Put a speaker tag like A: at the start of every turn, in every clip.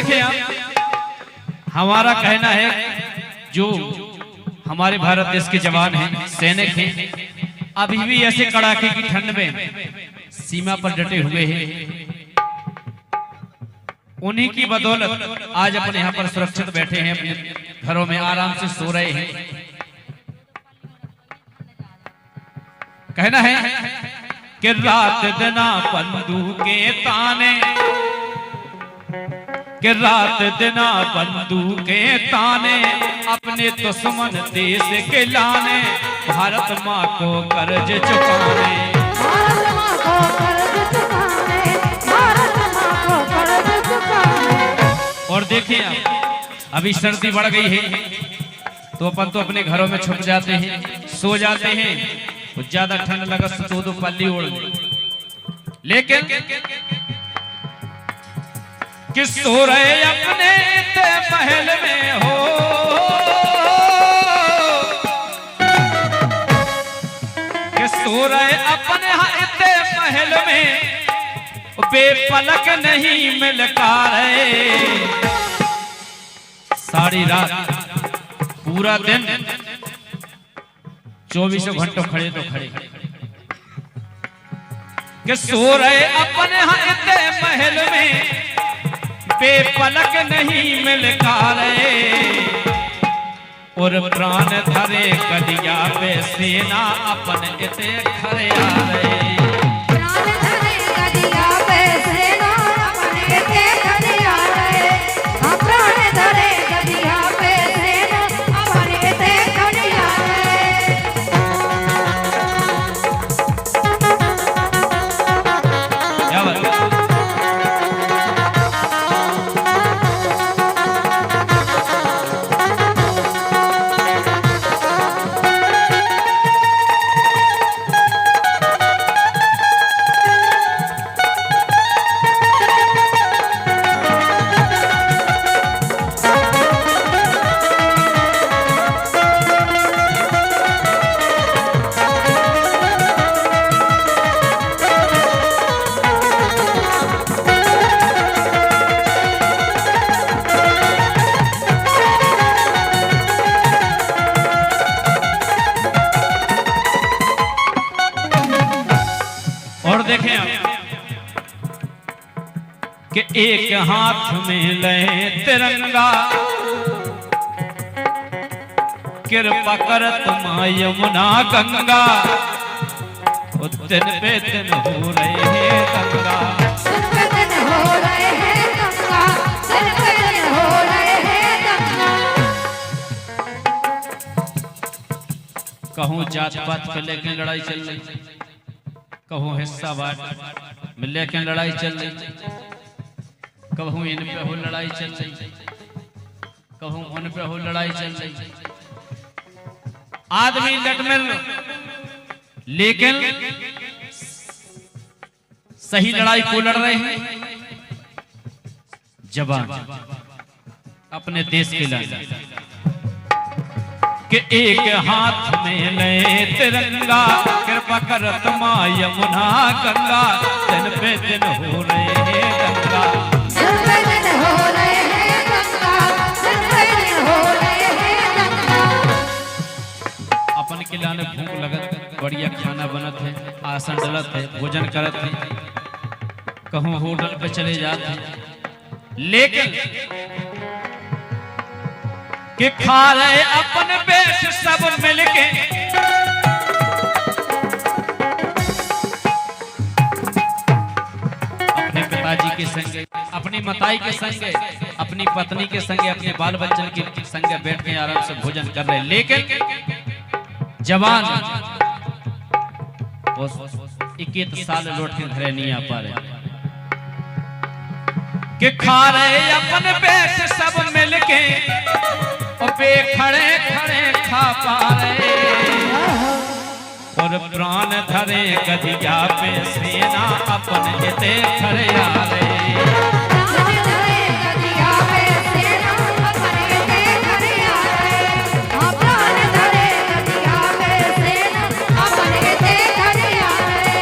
A: देखिए आप, हमारा कहना है जो हमारे भारत देश के जवान हैं, सैनिक हैं, अभी भी ऐसे कड़ाके की ठंड में सीमा पर डटे हुए हैं। उन्हीं की बदौलत आज अपन यहाँ पर सुरक्षित बैठे हैं, अपने घरों में आराम से सो रहे हैं। कहना है कि रात दिना बंदूके ताने, कि रात दिना बंदूके ताने, अपने दुश्मन देश के लाने, भारत माँ को कर्ज चुकाने,
B: भारत माँ को कर्ज चुकाने, भारत माँ को कर्ज चुकाने।
A: और देखिए अभी सर्दी बढ़ गई है तो अपन तो अपने घरों में छुप जाते हैं, सो जाते हैं। तो ज्यादा ठंड लगा तो दो पल्ली ओढ़, लेकिन कि सो रहे अपने महल में हो, कि सो रहे अपने महल में, बेपलक नहीं मिलकार है। सारी रात पूरा दिन 24 घंटों खड़े तो खड़े, कि सो रहे अपने महल में, बेपलक नहीं मिलकार है। और प्राण धरे कदिया पे सेना अपन इते खड़े आ रहे,
B: प्राण धरे कदिया पे सेना अपन इते खड़े आ रहे, हाँ प्राण धरे कदिया पे सेना अपन इते खड़े आ रहे।
A: क्या बात है? और देखें आप कि एक हाथ में ले तिरंगा, कृपा करत मां यमुना गंगा, दिन पे दिन हो रहे हैं गंगा,
B: दिन पे दिन हो रहे हैं गंगा, दिन पे दिन हो रहे हैं गंगा।
A: कहूँ जात पात को लेकर लड़ाई चल रही, कहूँ हिस्सा बांट में लेकर लड़ाई चल रही, कहूँ इन पे हो लड़ाई चल रही, कहूँ उन पे हो लड़ाई चल रही। आदमी लटमिल, लेकिन सही लड़ाई को लड़ रहे हैं जवान अपने देश के लिए, कि एक हाथ में ले तिरंगा, कृपा करत मां यमुना गंगा, दिन पे दिन हो रहे हैं गंगा,
B: दिन पे दिन हो रहे हैं गंगा, दिन पे दिन हो रहे हैं गंगा।
A: अपन के लाने भूख लगत, बढ़िया खाना बनत है, आसन डलत है, भोजन करत है, कहूँ होटल पे चले जाते हैं, लेकिन कि खा रहे अपन पेट सब मिलके, अपने पिताजी के संगे, अपनी माताई के संगे, अपनी पत्नी के संगे, अपने बाल बच्चन के संगे बैठ के आराम से भोजन कर रहे, लेकिन जवान 21 साल लौट के घरे नहीं आ पा रहे, कि खा रहे अपन पेट सब मिलके, खड़े खड़े खा पा रहे, और प्राण धरे गदिया पे सेना अपन इते खड़े आ रहे,
B: प्राण धरे गदिया पे सेना अपन इते खड़े आ रहे, हाँ प्राण धरे गदिया पे सेना अपन इते खड़े आ रहे।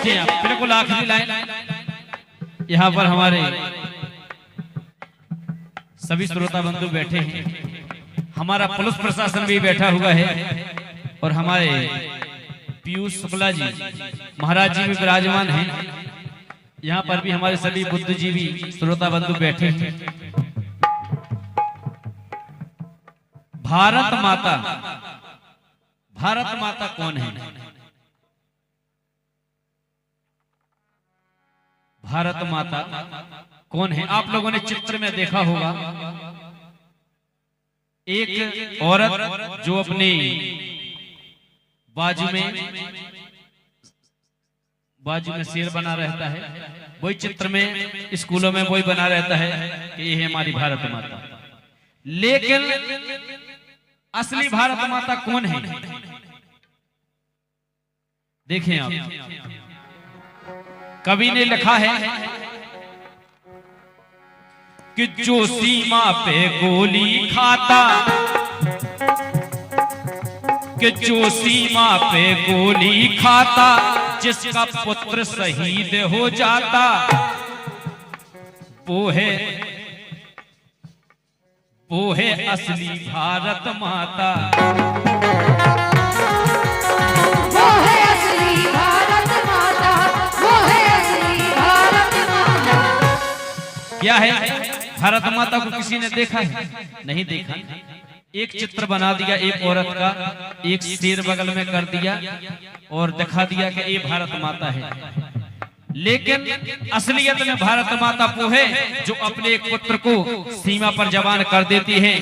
A: देखिए आप बिल्कुल आखिरी लाइन, यहाँ पर हमारे सभी श्रोता बंधु बैठे हैं, हमारा पुलिस प्रशासन भी बैठा हुआ है और हमारे पीयूष शुक्ला जी महाराज जी भी विराजमान हैं। यहाँ पर भी हमारे सभी बुद्धिजीवी श्रोता बंधु बैठे हैं। भारत माता, भारत माता कौन है? भारत माता कौन है? आप लोगों ने चित्र में देखा होगा, एक औरत जो अपनी बाजू में शेर बना रहता है, वही चित्र में स्कूलों में वही बना रहता है कि ये है हमारी भारत माता। लेकिन असली भारत माता कौन है? देखें आप, कवि ने लिखा है कि जो सीमा पे गोली खाता, कि जो सीमा पे गोली खाता, जिसका पुत्र शहीद हो जाता, वो है असली भारत माता।
B: वो है असली भारत माता, वो है असली भारत माता।
A: क्या है? भारत माता को किसी ने देखा है? नहीं देखा। एक चित्र बना दिया एक औरत का, एक शेर बगल में कर दिया और दिखा दिया कि ये भारत माता है। लेकिन असलियत में भारत माता वो है जो अपने एक पुत्र को सीमा पर जवान कर देती है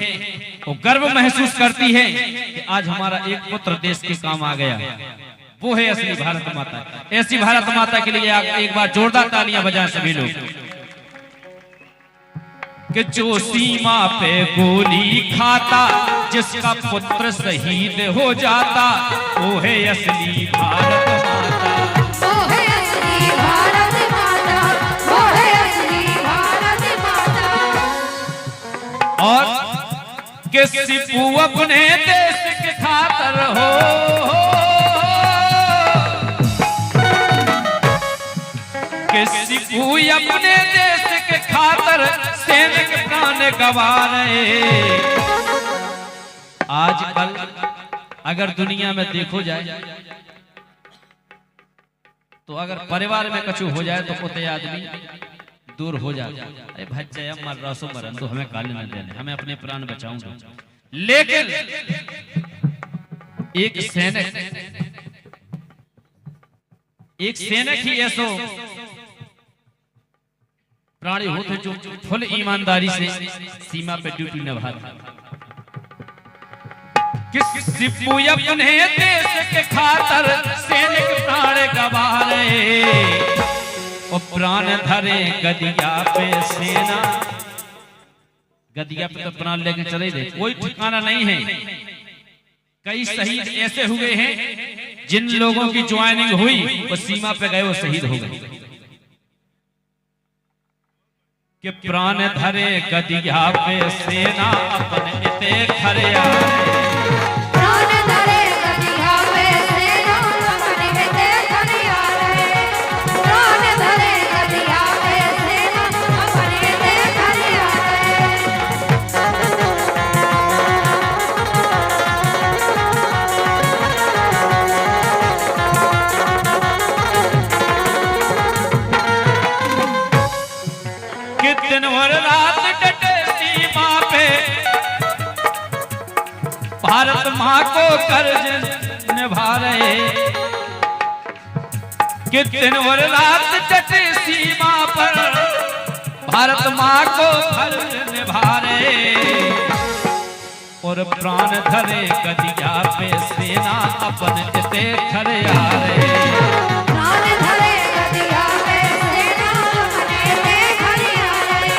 A: और गर्व महसूस करती है कि आज हमारा एक पुत्र देश के काम आ गया। वो है असली भारत माता। ऐसी भारत माता के लिए एक बार जोरदार तालियां बजाएं सभी लोग। कि जो सीमा पे गोली खाता, जिसका पुत्र शहीद हो जाता, वो है असली भारत माता।
B: वो है असली भारत माता, वो है असली भारत माता।
A: और कि सिपू अपने देश के खातर हो, कि सिपू अपने देश के खातर सैनिक प्राण गवा रहे। आजकल अगर दुनिया में देखो जाए तो अगर परिवार में कछु हो जाए तो कोते आदमी दूर हो जाता। अरे भज्जा मर रसो मरन तो हमें काले न देने, हमें अपने प्राण बचाऊंगा। लेकिन एक सैनिक ही ऐसो प्राणी होते जो फुल ईमानदारी से सीमा पे ड्यूटी निभाते। सिपू अपने देश के खातर सैनिक प्राण गवा रहे और प्राण धरे गदिया पे सेना। गदिया पे तो प्राण लेके चले थे, कोई ठिकाना नहीं है। कई शहीद ऐसे हुए हैं जिन लोगों की ज्वाइनिंग हुई वो सीमा पे गए वो शहीद हो गए। कि प्राण धरे गदिया पे सेना, अपने इते खरे आए।
B: प्राण धरे गदिया पे सेना, अपने इते खरे आए। प्राण धरे गदिया पे सेना, अपने इते खरे आए।
A: कि दिन भर रात डटे सीमा पे, भारत माँ को कर्ज निभा रहे। कि दिन भर रात डटे सीमा पर, भारत माँ को कर्ज निभा रहे और प्राण धरे गदिया पे सेना, अपन इते खरे आ रहे।
B: प्राण धरे गदिया पे सेना, अपने इते खरे आए।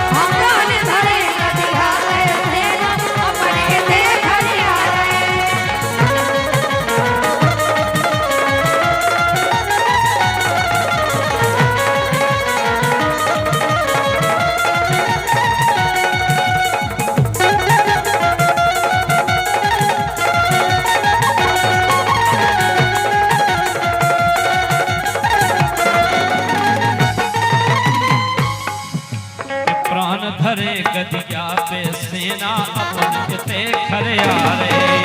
B: हम प्राण धरे गदिया पे सेना, अपने इते खरे आए।
A: धरे गदिया पे सेना अपन ते खरियारे।